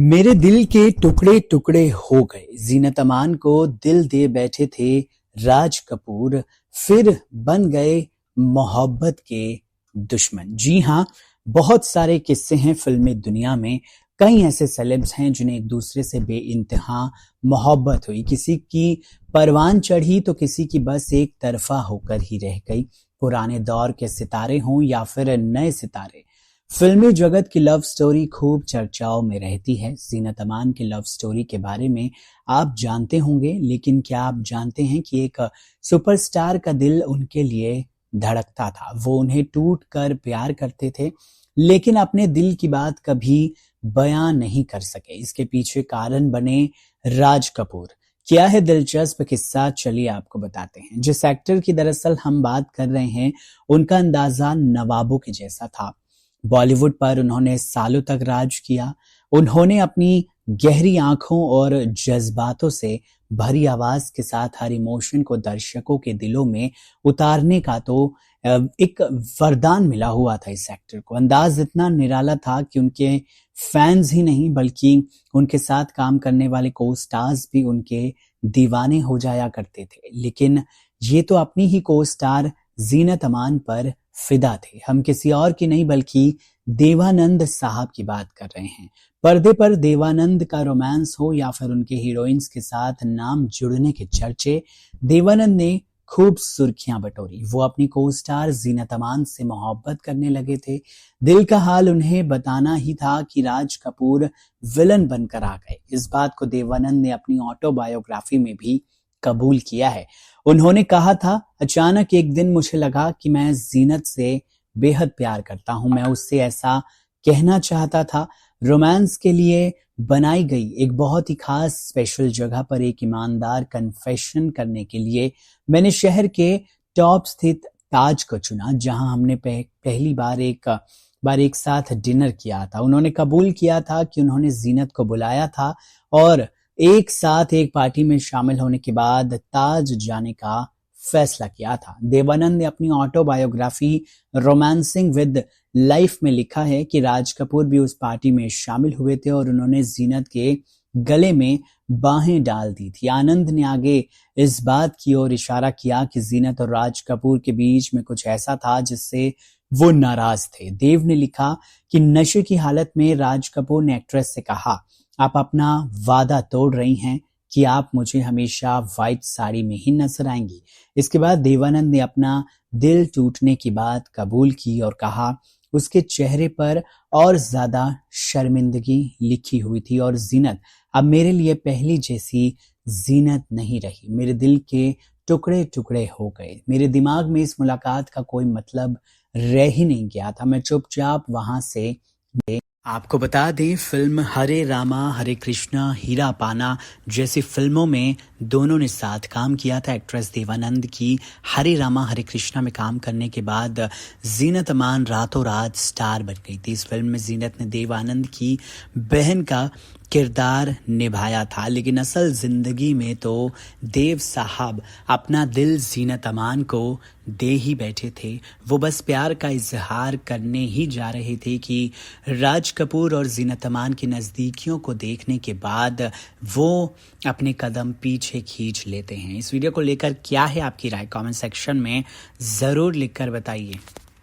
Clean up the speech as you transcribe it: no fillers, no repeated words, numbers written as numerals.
मेरे दिल के टुकड़े टुकड़े हो गए। जीनत अमान को दिल दे बैठे थे राज कपूर, फिर बन गए मोहब्बत के दुश्मन। जी हाँ, बहुत सारे किस्से हैं फिल्मी दुनिया में। कई ऐसे सेलेब्स हैं जिन्हें एक दूसरे से बेइंतहा मोहब्बत हुई। किसी की परवान चढ़ी तो किसी की बस एक तरफा होकर ही रह गई। पुराने दौर के सितारे हों या फिर नए सितारे, फिल्मी जगत की लव स्टोरी खूब चर्चाओं में रहती है। जीनत अमान की लव स्टोरी के बारे में आप जानते होंगे, लेकिन क्या आप जानते हैं कि एक सुपरस्टार का दिल उनके लिए धड़कता था। वो उन्हें टूट कर प्यार करते थे, लेकिन अपने दिल की बात कभी बयां नहीं कर सके। इसके पीछे कारण बने राज कपूर। क्या है दिलचस्प किस्सा, चलिए आपको बताते हैं। जिस एक्टर की दरअसल हम बात कर रहे हैं, उनका अंदाजा नवाबों के जैसा था। बॉलीवुड पर उन्होंने सालों तक राज किया। उन्होंने अपनी गहरी आंखों और जज्बातों से भरी आवाज के साथ हर इमोशन को दर्शकों के दिलों में उतारने का तो एक वरदान मिला हुआ था इस एक्टर को। अंदाज इतना निराला था कि उनके फैंस ही नहीं बल्कि उनके साथ काम करने वाले को स्टार्स भी उनके दीवाने हो जाया करते थे। लेकिन ये तो अपनी ही को स्टार जीनत अमान पर फिदा थे। हम किसी और की नहीं बल्कि देवानंद साहब की बात कर रहे हैं। पर्दे पर देवानंद का रोमांस हो या फिर उनके हीरोइंस के साथ नाम जुड़ने के चर्चे, देवानंद ने खूब सुर्खियां बटोरी। वो अपनी को स्टार जीनत अमान से मोहब्बत करने लगे थे। दिल का हाल उन्हें बताना ही था कि राज कपूर विलन बनकर आ गए। इस बात को देवानंद ने अपनी ऑटोबायोग्राफी में भी कबूल किया है। उन्होंने कहा था, अचानक एक दिन मुझे लगा कि मैं जीनत से बेहद प्यार करता हूं। मैं उससे ऐसा कहना चाहता था। रोमांस के लिए बनाई गई एक बहुत ही खास स्पेशल जगह पर एक ईमानदार कन्फेशन करने के लिए मैंने शहर के टॉप स्थित ताज को चुना, जहां हमने पहली बार एक साथ डिनर किया था। उन्होंने कबूल किया था कि उन्होंने जीनत को बुलाया था और एक साथ एक पार्टी में शामिल होने के बाद ताज जाने का फैसला किया था। देवानंद ने अपनी ऑटोबायोग्राफी रोमांसिंग विद लाइफ में लिखा है कि राज कपूर भी उस पार्टी में शामिल हुए थे और उन्होंने जीनत के गले में बाहें डाल दी थी। आनंद ने आगे इस बात की ओर इशारा किया कि जीनत और राज कपूर के बीच में कुछ ऐसा था जिससे वो नाराज थे। देव ने लिखा कि नशे की हालत में राज कपूर ने एक्ट्रेस से कहा, आप अपना वादा तोड़ रही हैं कि आप मुझे हमेशा व्हाइट साड़ी में ही नजर आएंगी। इसके बाद देवानंद ने अपना दिल टूटने की बात कबूल की और कहा, उसके चेहरे पर और ज्यादा शर्मिंदगी लिखी हुई थी और जीनत अब मेरे लिए पहली जैसी जीनत नहीं रही। मेरे दिल के टुकड़े टुकड़े हो गए। मेरे दिमाग में इस मुलाकात का कोई मतलब रह ही नहीं गया था। मैं चुपचाप वहां से आपको बता दें, फिल्म हरे रामा हरे कृष्णा हीरा पाना जैसी फिल्मों में दोनों ने साथ काम किया था। एक्ट्रेस देवानंद की हरे रामा हरे कृष्णा में काम करने के बाद जीनत अमान रातों रात स्टार बन गई थी। इस फिल्म में जीनत ने देवानंद की बहन का किरदार निभाया था, लेकिन असल जिंदगी में तो देव साहब अपना दिल जीनत अमान को दे ही बैठे थे। वो बस प्यार का इजहार करने ही जा रहे थे कि राज कपूर और जीनत अमान की नज़दीकियों को देखने के बाद वो अपने कदम पीछे खींच लेते हैं। इस वीडियो को लेकर क्या है आपकी राय, कमेंट सेक्शन में ज़रूर लिखकर बताइए।